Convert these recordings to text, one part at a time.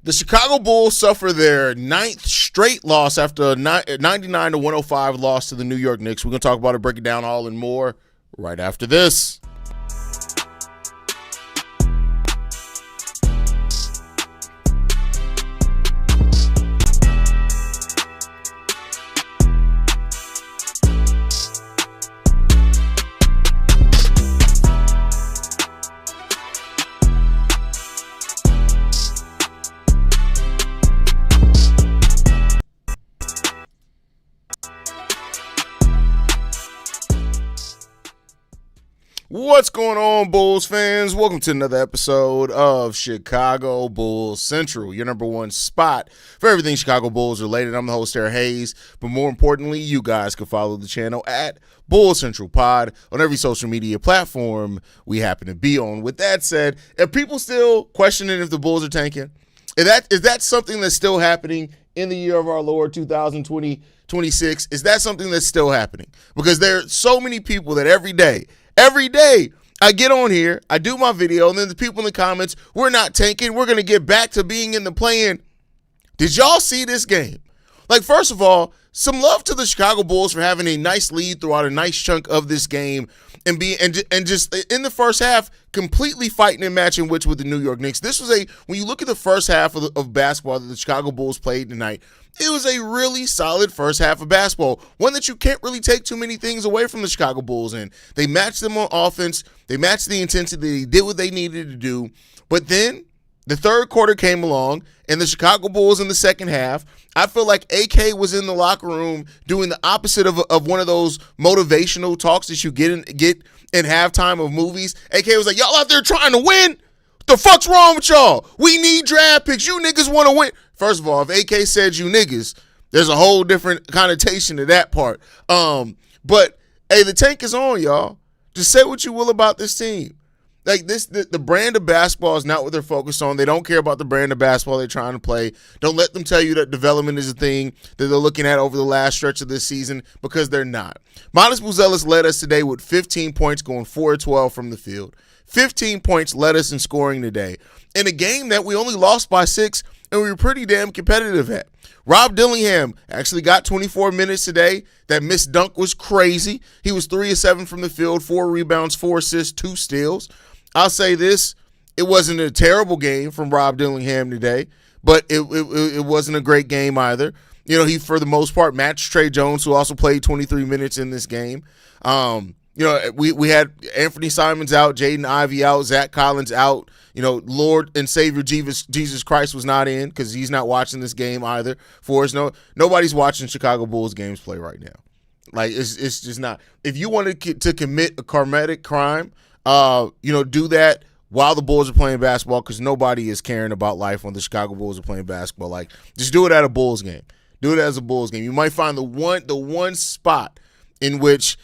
The Chicago Bulls suffer their 9th straight loss after a 99-105 loss to the New York Knicks. We're going to talk about it, break it down all and more right after this. What's going on, Bulls fans? Welcome to another episode of Chicago Bulls Central, your number one spot for everything Chicago Bulls related. I'm the host, Sarah Hayes, but more importantly, you guys can follow the channel at Bulls Central Pod on every social media platform we happen to be on. With that said, if people still questioning if the Bulls are tanking, is that something that's still happening in the year of our Lord 2026? Is that something that's still happening? Because there are so many people that every day I get on here, I do my video, and then the people in the comments, we're not tanking, we're going to get back to being in the play-in. Did y'all see this game? Like, first of all, some love to the Chicago Bulls for having a nice lead throughout a nice chunk of this game and just in the first half completely fighting and matching with the New York Knicks. This was when you look at the first half of basketball that the Chicago Bulls played tonight, it was a really solid first half of basketball, one that you can't really take too many things away from the Chicago Bulls in. They matched them on offense. They matched the intensity. They did what they needed to do. But then the third quarter came along, and the Chicago Bulls in the second half, I feel like AK was in the locker room doing the opposite of one of those motivational talks that you get in halftime of movies. AK was like, y'all out there trying to win? What the fuck's wrong with y'all? We need draft picks. You niggas want to win. First of all, if AK said you niggas, there's a whole different connotation to that part. But, hey, the tank is on, y'all. Just say what you will about this team. Like the brand of basketball is not what they're focused on. They don't care about the brand of basketball they're trying to play. Don't let them tell you that development is a thing that they're looking at over the last stretch of this season, because they're not. Buzelis led us today with 15 points, going 4-12 from the field. 15 points led us in scoring today in a game that we only lost by 6 and we were pretty damn competitive at. Rob Dillingham actually got 24 minutes today. That missed dunk was crazy. He was 3 of 7 from the field, 4 rebounds, 4 assists, 2 steals. I'll say this, it wasn't a terrible game from Rob Dillingham today, but it wasn't a great game either. You know, he, for the most part, matched Trey Jones, who also played 23 minutes in this game. You know, we had Anthony Simons out, Jaden Ivey out, Zach Collins out. You know, Lord and Savior Jesus Christ was not in because he's not watching this game either. For us, nobody's watching Chicago Bulls games play right now. Like, it's just not. If you wanted to commit a karmatic crime, you know, do that while the Bulls are playing basketball, because nobody is caring about life when the Chicago Bulls are playing basketball. Like, just do it at a Bulls game. Do it as a Bulls game. You might find the one spot in which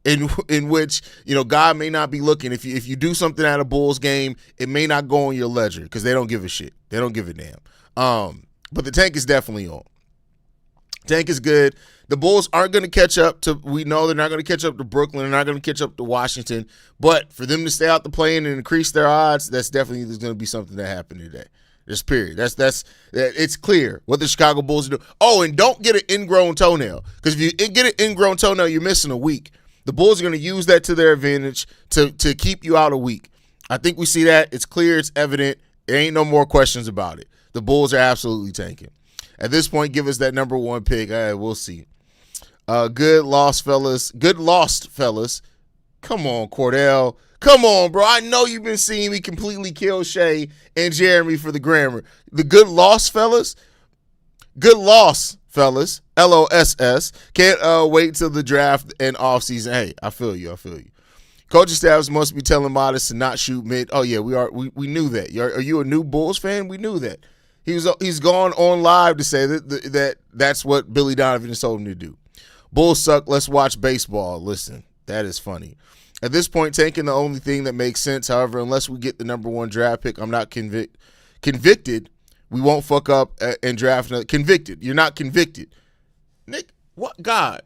in which, you know, God may not be looking. If you do something at a Bulls game, it may not go on your ledger because they don't give a shit. They don't give a damn. But the tank is definitely on. Tank is good. The Bulls aren't going to catch up to, we know they're not going to catch up to Brooklyn. They're not going to catch up to Washington. But for them to stay out the play-in and increase their odds, that's definitely going to be something that happened today. Just period. It's clear what the Chicago Bulls do. Oh, and don't get an ingrown toenail, because if you get an ingrown toenail, you're missing a week. The Bulls are going to use that to their advantage to keep you out a week. I think we see that. It's clear. It's evident. There ain't no more questions about it. The Bulls are absolutely tanking. At this point, give us that number one pick. All right, we'll see. Good lost, fellas. Good lost, fellas. Come on, Cordell. Come on, bro. I know you've been seeing me completely kill Shay and Jeremy for the grammar. The good lost, fellas. Good loss, fellas. LOSS. Can't wait till the draft and offseason. Hey, I feel you. Coaching staffs must be telling Modest to not shoot mid. Oh, yeah, we are. We knew that. Are you a new Bulls fan? We knew that. He's gone on live to say that's what Billy Donovan has told him to do. Bulls suck. Let's watch baseball. Listen, that is funny. At this point, tanking the only thing that makes sense. However, unless we get the number one draft pick, I'm not convicted. We won't fuck up and draft another. Convicted. You're not convicted. Nick, what? God,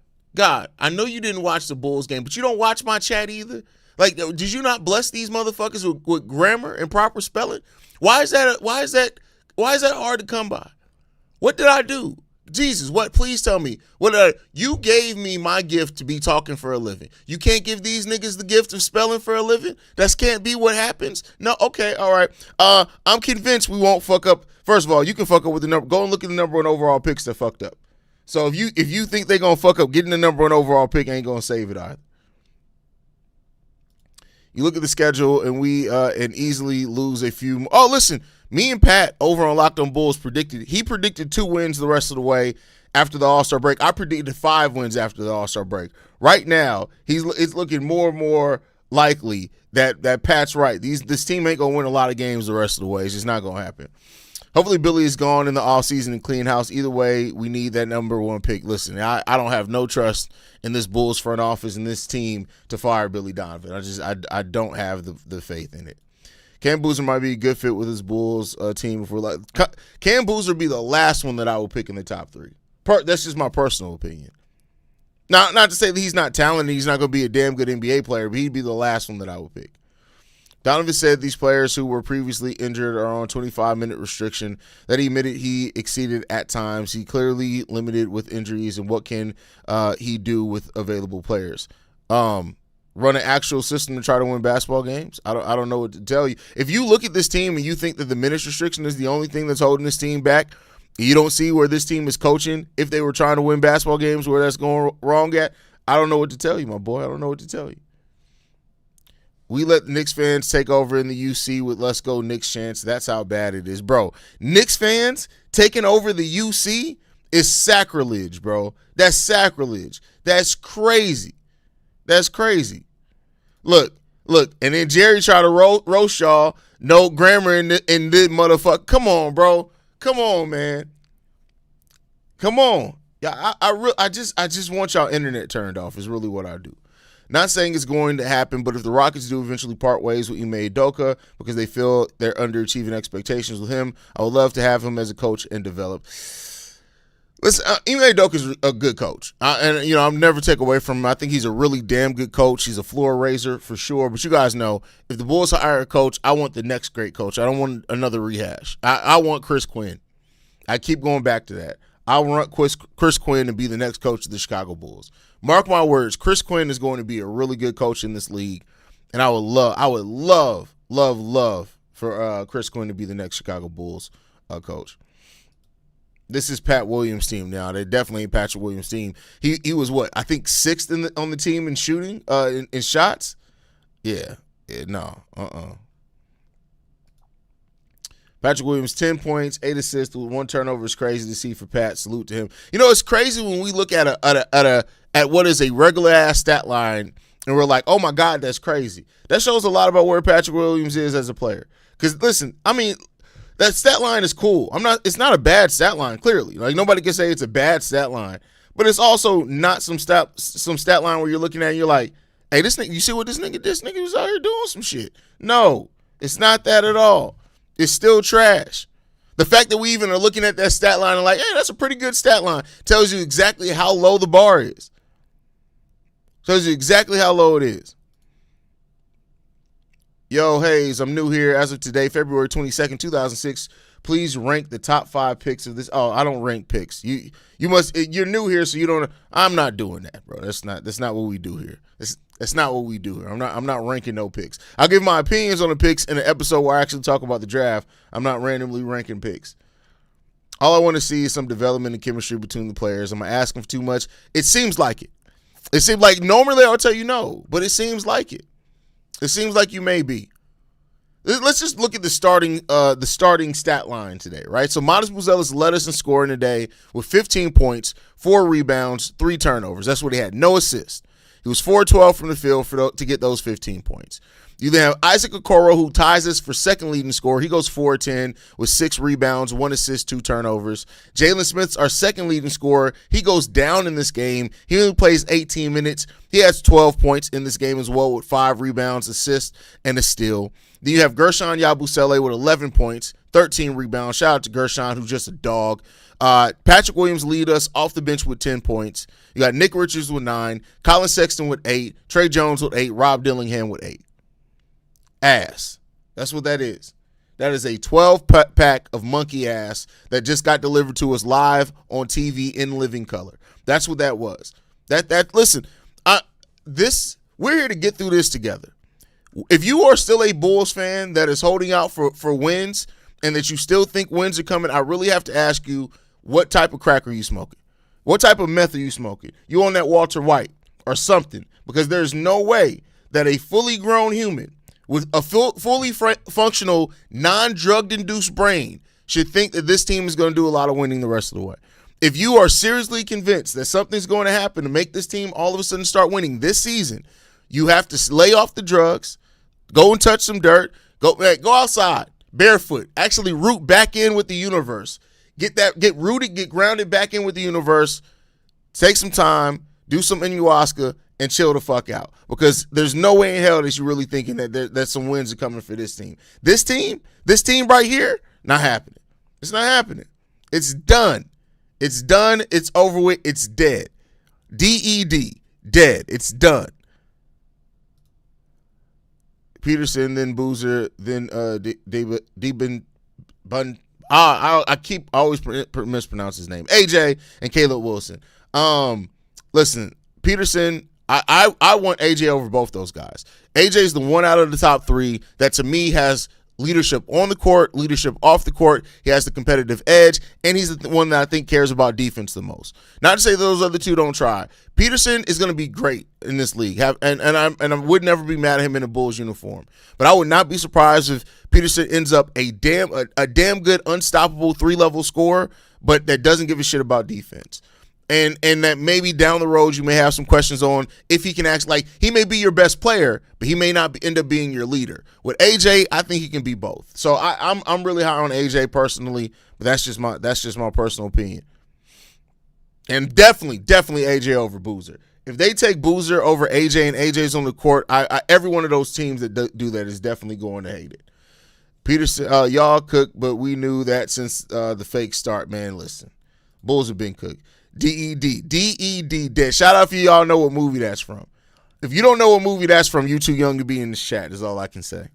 I know you didn't watch the Bulls game, but you don't watch my chat either. Like, did you not bless these motherfuckers with grammar and proper spelling? Why is that Why is that hard to come by? What did I do? Jesus, what? Please tell me. You gave me my gift to be talking for a living. You can't give these niggas the gift of spelling for a living? That can't be what happens? No, okay, all right. I'm convinced we won't fuck up. First of all, you can fuck up with the number. Go and look at the number one overall picks that fucked up. So if you think they're going to fuck up, getting the number one overall pick ain't going to save it either. You look at the schedule, and we easily lose a few. Oh, listen, me and Pat over on Locked On Bulls predicted 2 wins the rest of the way after the All-Star break. I predicted 5 wins after the All-Star break. Right now, it's looking more and more likely that Pat's right. This team ain't gonna win a lot of games the rest of the way. It's just not gonna happen. Hopefully Billy is gone in the offseason and clean house. Either way, we need that number one pick. Listen, I don't have no trust in this Bulls front office and this team to fire Billy Donovan. I don't have the faith in it. Cam Boozer might be a good fit with his Bulls team. If we're like Cam Boozer be the last one that I will pick in the top 3. That's just my personal opinion. Not to say that he's not talented, he's not going to be a damn good NBA player, but he'd be the last one that I would pick. Donovan said these players who were previously injured are on 25-minute restriction that he admitted he exceeded at times. He clearly limited with injuries, and what can he do with available players? Run an actual system to try to win basketball games? I don't know what to tell you. If you look at this team and you think that the minutes restriction is the only thing that's holding this team back, you don't see where this team is coaching if they were trying to win basketball games, where that's going wrong at. I don't know what to tell you, my boy. I don't know what to tell you. We let the Knicks fans take over in the UC with Let's Go Knicks chants. That's how bad it is, bro. Knicks fans taking over the UC is sacrilege, bro. That's sacrilege. That's crazy. That's crazy. Look, and then Jerry tried to roast y'all. No grammar in this motherfucker. Come on, bro. Come on, man. Come on. Yeah, I just want y'all internet turned off is really what I do. Not saying it's going to happen, but if the Rockets do eventually part ways with Ime Udoka because they feel they're underachieving expectations with him, I would love to have him as a coach and develop. Listen, Ime Udoka is a good coach, and I'll never take away from him. I think he's a really damn good coach. He's a floor raiser for sure. But you guys know, if the Bulls hire a coach, I want the next great coach. I don't want another rehash. I want Chris Quinn. I keep going back to that. I want Chris Quinn to be the next coach of the Chicago Bulls. Mark my words, Chris Quinn is going to be a really good coach in this league, and I would love for Chris Quinn to be the next Chicago Bulls coach. This is Pat Williams' team now. They definitely ain't Patrick Williams' team. He was what? I think 6th on the team in shooting, in shots. Yeah, no, Patrick Williams, 10 points, 8 assists with 1 turnover is crazy to see for Pat. Salute to him. It's crazy when we look at what is a regular ass stat line and we're like, oh my God, that's crazy. That shows a lot about where Patrick Williams is as a player. Because listen, that stat line is cool. It's not a bad stat line, clearly. Like nobody can say it's a bad stat line. But it's also not some stat line where you're looking at and you're like, hey, this nigga, you see what this nigga was out here doing some shit. No, it's not that at all. It's still trash. The fact that we even are looking at that stat line and like, hey, that's a pretty good stat line, tells you exactly how low the bar is. Tells you exactly how low it is. Yo, Hayes, I'm new here. As of today, February 22nd, 2006, please rank the top 5 picks of this. Oh, I don't rank picks. You're new here, so you don't. I'm not doing that, bro. That's not what we do here. That's not what we do here. I'm not ranking no picks. I'll give my opinions on the picks in an episode where I actually talk about the draft. I'm not randomly ranking picks. All I want to see is some development and chemistry between the players. Am I asking for too much? It seems like it. It seems like normally I'll tell you no, but it seems like it. It seems like you may be. Let's just look at the starting stat line today, right? So Modest Buzelis led us in scoring today with 15 points, 4 rebounds, 3 turnovers. That's what he had. No assists. He was 4-12 from the field to get those 15 points. You then have Isaac Okoro, who ties us for second leading scorer. He goes 4-10 with 6 rebounds, 1 assist, 2 turnovers. Jalen Smith's our second leading scorer. He goes down in this game. He only plays 18 minutes. He has 12 points in this game as well with 5 rebounds, assists, and a steal. Then you have Gershon Yabusele with 11 points, 13 rebounds. Shout out to Gershon, who's just a dog. Patrick Williams lead us off the bench with 10 points. You got Nick Richards with 9, Colin Sexton with 8, Trey Jones with 8, Rob Dillingham with 8. Ass. That's what that is. That is a 12-pack of monkey ass that just got delivered to us live on TV in living color. That's what that was. Listen, we're here to get through this together. If you are still a Bulls fan that is holding out for wins and that you still think wins are coming, I really have to ask you, what type of crack are you smoking? What type of meth are you smoking? You on that Walter White or something? Because there's no way that a fully grown human with a fully functional, non-drugged induced brain should think that this team is going to do a lot of winning the rest of the way. If you are seriously convinced that something's going to happen to make this team all of a sudden start winning this season, you have to lay off the drugs, go and touch some dirt, go outside barefoot, actually root back in with the universe. Get rooted, get grounded back in with the universe, take some time, do some ayahuasca, and chill the fuck out. Because there's no way in hell that you're really thinking that some wins are coming for this team. This team right here, not happening. It's not happening. It's done. It's done. It's over with. It's dead. D-E-D. Dead. It's done. Peterson, then Boozer, then I always mispronounce his name. AJ and Caleb Wilson. Listen, Peterson, I want AJ over both those guys. AJ is the one out of the top three that to me has leadership on the court, leadership off the court. He has the competitive edge, and he's the one that I think cares about defense the most. Not to say those other two don't try. Peterson is going to be great in this league, and I would never be mad at him in a Bulls uniform. But I would not be surprised if Peterson ends up a damn good, unstoppable 3-level scorer, but that doesn't give a shit about defense. And that maybe down the road you may have some questions on if he can act like he may be your best player, but he may not end up being your leader. With AJ, I think he can be both. So I'm really high on AJ personally, but that's just my personal opinion. And definitely AJ over Boozer. If they take Boozer over AJ and AJ's on the court, every one of those teams that do that is definitely going to hate it. Peterson, y'all cooked, but we knew that since the fake start. Man, listen, Bulls have been cooked. D-E-D, dead. Shout out if y'all know what movie that's from. If you don't know what movie that's from, you too young to be in the chat, is all I can say.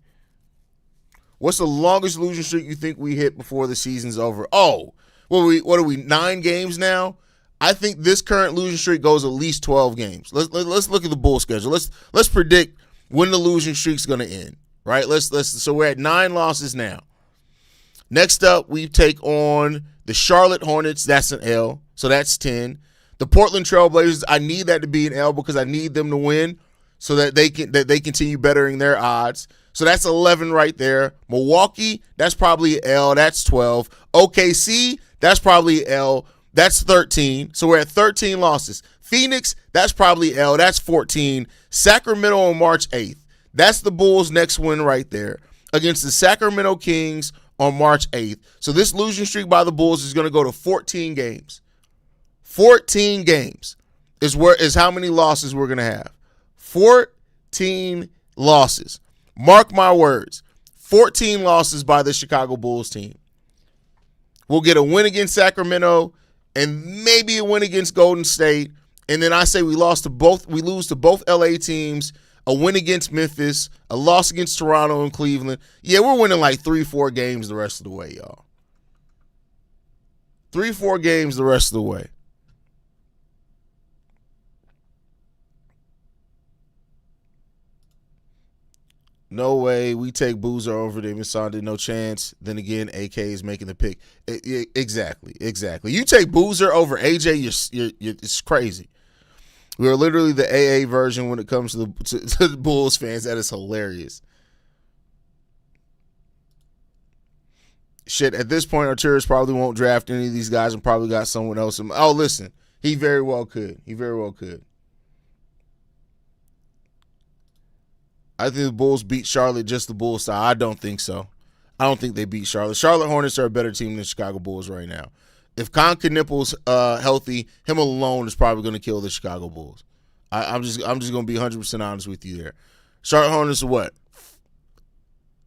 What's the longest losing streak you think we hit before the season's over? Oh, what are we, 9 games now? I think this current losing streak goes at least 12 games. Let's look at the Bulls schedule. Let's predict when the losing streak's going to end, right? So we're at 9 losses now. Next up, we take on the Charlotte Hornets. That's an L. So that's 10. The Portland Trailblazers, I need that to be an L because I need them to win so that they continue bettering their odds. So that's 11 right there. Milwaukee, that's probably an L. That's 12. OKC, that's probably an L. That's 13. So we're at 13 losses. Phoenix, that's probably L. That's 14. Sacramento on March 8th. That's the Bulls' next win right there against the Sacramento Kings on March 8th. So this losing streak by the Bulls is going to go to 14 games. 14 games is how many losses we're going to have. 14 losses. Mark my words. 14 losses by the Chicago Bulls team. We'll get a win against Sacramento and maybe a win against Golden State. And then I say we lose to both LA teams, a win against Memphis, a loss against Toronto and Cleveland. Yeah, we're winning like 3-4 games the rest of the way, y'all. 3-4 games the rest of the way. No way. We take Boozer over David Sandin. No chance. Then again, AK is making the pick. Exactly. You take Boozer over AJ, it's crazy. We are literally the AA version when it comes to the Bulls fans. That is hilarious. Shit, at this point, Arturis probably won't draft any of these guys and probably got someone else. Oh, listen, he very well could. I think the Bulls beat Charlotte just the Bulls style. I don't think so. I don't think they beat Charlotte. Charlotte Hornets are a better team than the Chicago Bulls right now. If Con Knippel's healthy, him alone is probably going to kill the Chicago Bulls. I'm just going to be 100% honest with you there. Charlotte Hornets are what?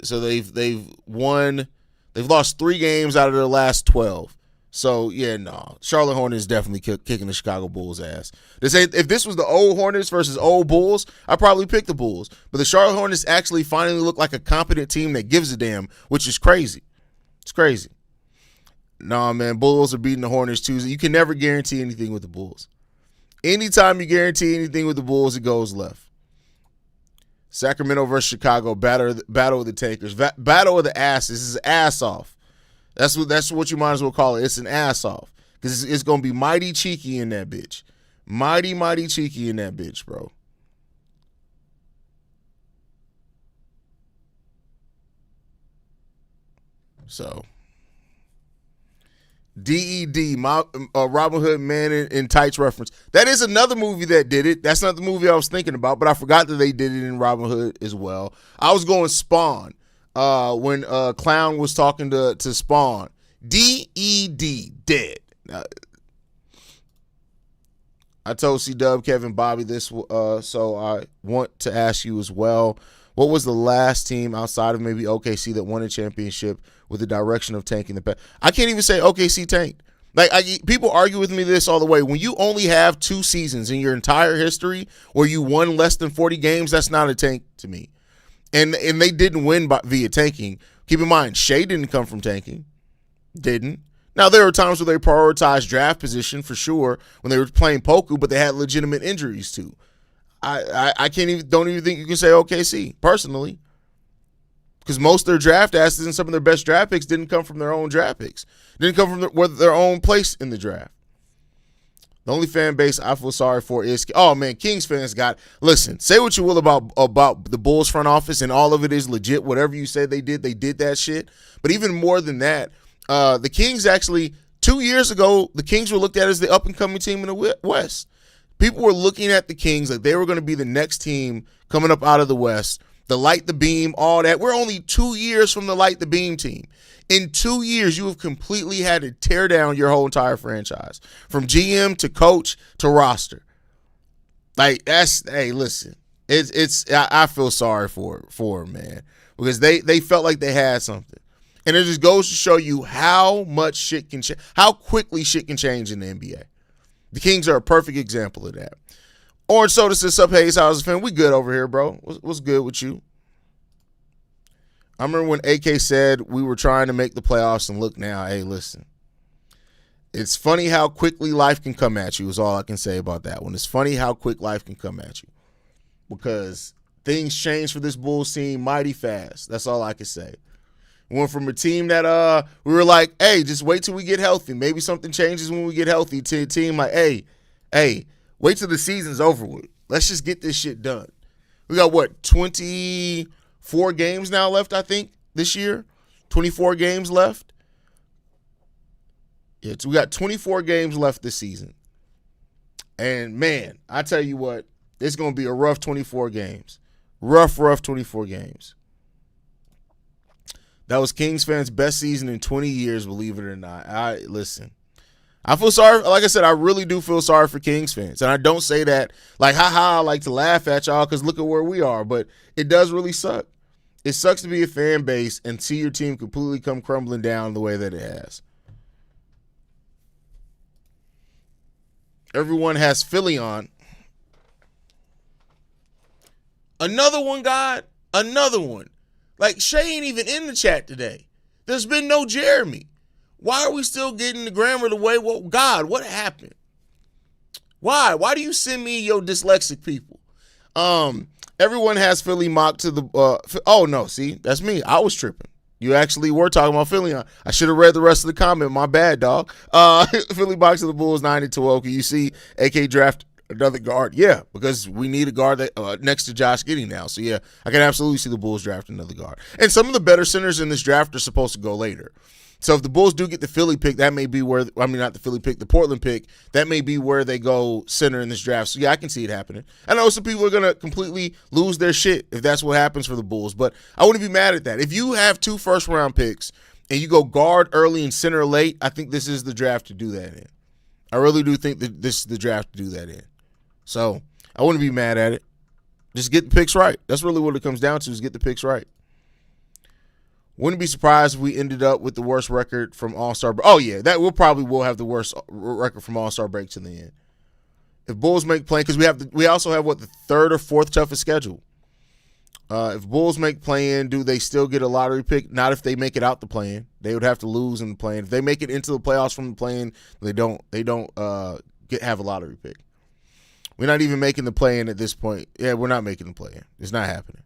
So they've lost 3 games out of their last 12. So yeah, no, Charlotte Hornets definitely kicking the Chicago Bulls ass. If this was the old Hornets versus old Bulls, I'd probably pick the Bulls. But the Charlotte Hornets actually finally look like a competent team that gives a damn, which is crazy. It's crazy. Nah, man, Bulls are beating the Hornets Tuesday. You can never guarantee anything with the Bulls. Anytime you guarantee anything with the Bulls, it goes left. Sacramento versus Chicago, battle of the tankers, battle of the asses. This is ass off. That's what you might as well call it. It's an ass off because it's gonna be mighty cheeky in that bitch, mighty cheeky in that bitch, bro. So. DED, Robin Hood Man in Tights reference. That is another movie that did it. That's not the movie I was thinking about, but I forgot that they did it in Robin Hood as well. I was going Spawn when Clown was talking to Spawn. DED, dead. I told C-Dub, Kevin, Bobby this, so I want to ask you as well. What was the last team outside of maybe OKC that won a championship with the direction of tanking the past? I can't even say OKC tanked. Like people argue with me this all the way. When you only have 2 seasons in your entire history where you won less than 40 games, that's not a tank to me. And they didn't win via tanking. Keep in mind, Shea didn't come from tanking. Didn't. Now, there were times where they prioritized draft position for sure when they were playing Poku, but they had legitimate injuries too. I don't even think you can say OKC personally, because most of their draft assets and some of their best draft picks didn't come from their own draft picks. Didn't come from their own place in the draft. The only fan base I feel sorry for is, oh man, Kings fans listen, say what you will about the Bulls front office, and all of it is legit. Whatever you say they did that shit. But even more than that, the Kings actually, 2 years ago, the Kings were looked at as the up and coming team in the West. People were looking at the Kings like they were going to be the next team coming up out of the West, the light the beam, all that. We're only 2 years from the light the beam team. In 2 years, you have completely had to tear down your whole entire franchise, from GM to coach to roster. Like hey, listen, I feel sorry for them, man, because they felt like they had something, and it just goes to show you how much shit can how quickly shit can change in the NBA. The Kings are a perfect example of that. Orange Soda says, "Sup, Hayes, how's it, fan? We good over here, bro. What's good with you?" I remember when AK said we were trying to make the playoffs, and look now. Hey, listen. It's funny how quickly life can come at you is all I can say about that one. It's funny how quick life can come at you, because things change for this Bulls team mighty fast. That's all I can say. We went from a team that we were like, hey, just wait till we get healthy. Maybe something changes when we get healthy, to a team like, hey, wait till the season's over with. Let's just get this shit done. We got, 24 games now left, I think, this year? 24 games left? Yeah, so we got 24 games left this season. And, man, I tell you what, it's going to be a rough 24 games. Rough 24 games. That was Kings fans' best season in 20 years, believe it or not. Listen. I feel sorry. Like I said, I really do feel sorry for Kings fans. And I don't say that like, haha, I like to laugh at y'all because look at where we are. But it does really suck. It sucks to be a fan base and see your team completely come crumbling down the way that it has. Everyone has Philly on. Another one, God. Another one. Like, Shay ain't even in the chat today. There's been no Jeremy. Why are we still getting the grammar the way? Well, God, what happened? Why? Why do you send me your dyslexic people? Everyone has Philly mocked to the oh no, see, that's me. I was tripping. You actually were talking about Philly. I should have read the rest of the comment. My bad, dog. Philly mocked to the Bulls 9-12. Can you see AK draft another guard? Yeah, because we need a guard that next to Josh Giddey now. So yeah, I can absolutely see the Bulls draft another guard. And some of the better centers in this draft are supposed to go later. So if the Bulls do get the Philly pick, that may be where, not the Philly pick, the Portland pick, that may be where they go center in this draft. So yeah, I can see it happening. I know some people are going to completely lose their shit if that's what happens for the Bulls, but I wouldn't be mad at that. If you have 2 first-round picks and you go guard early and center late, I think this is the draft to do that in. I really do think that this is the draft to do that in. So I wouldn't be mad at it. Just get the picks right. That's really what it comes down to, is get the picks right. Wouldn't be surprised if we ended up with the worst record from All-Star break. Oh, yeah, that will have the worst record from All-Star break to the end. If Bulls make play, because we also have, the third or fourth toughest schedule. If Bulls make play-in, do they still get a lottery pick? Not if they make it out the play-in. They would have to lose in the play-in. If they make it into the playoffs from the play-in, they don't have a lottery pick. We're not even making the play-in at this point. Yeah, we're not making the play-in. It's not happening.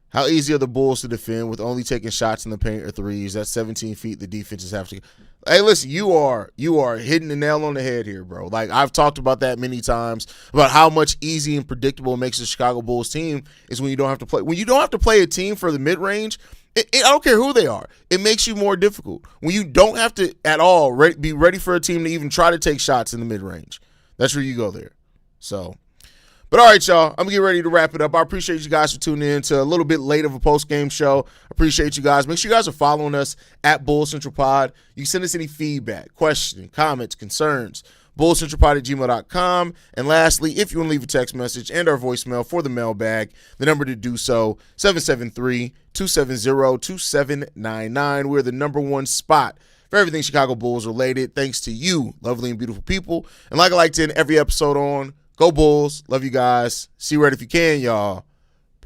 How easy are the Bulls to defend with only taking shots in the paint or threes? That's 17 feet. The defenses have to. Hey, listen, you are hitting the nail on the head here, bro. Like, I've talked about that many times, about how much easy and predictable it makes the Chicago Bulls team is when you don't have to play. When you don't have to play a team for the mid-range, I don't care who they are. It makes you more difficult. When you don't have to at all be ready for a team to even try to take shots in the mid-range. That's where you go there. So. But all right, y'all, I'm going to get ready to wrap it up. I appreciate you guys for tuning in to a little bit late of a post-game show. Appreciate you guys. Make sure you guys are following us at Bull Central Pod. You can send us any feedback, questions, comments, concerns, bullcentralpod@gmail.com. And lastly, if you want to leave a text message and our voicemail for the mailbag, the number to do so, 773-270-2799. We're the number one spot for everything Chicago Bulls related, thanks to you, lovely and beautiful people. And like I like to end every episode on, go Bulls. Love you guys. See you right if you can, y'all.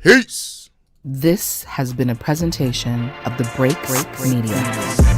Peace. This has been a presentation of the Break Media.